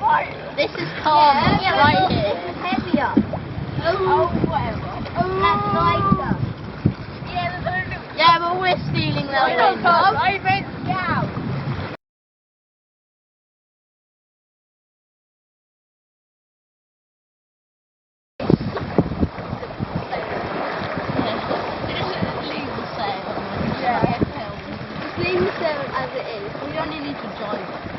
This is calm, right here. This is heavier. Whatever. That's lighter. Yeah, but we're stealing their wind. Leave the sail. Just leave the sail as it is. We don't need to drive it.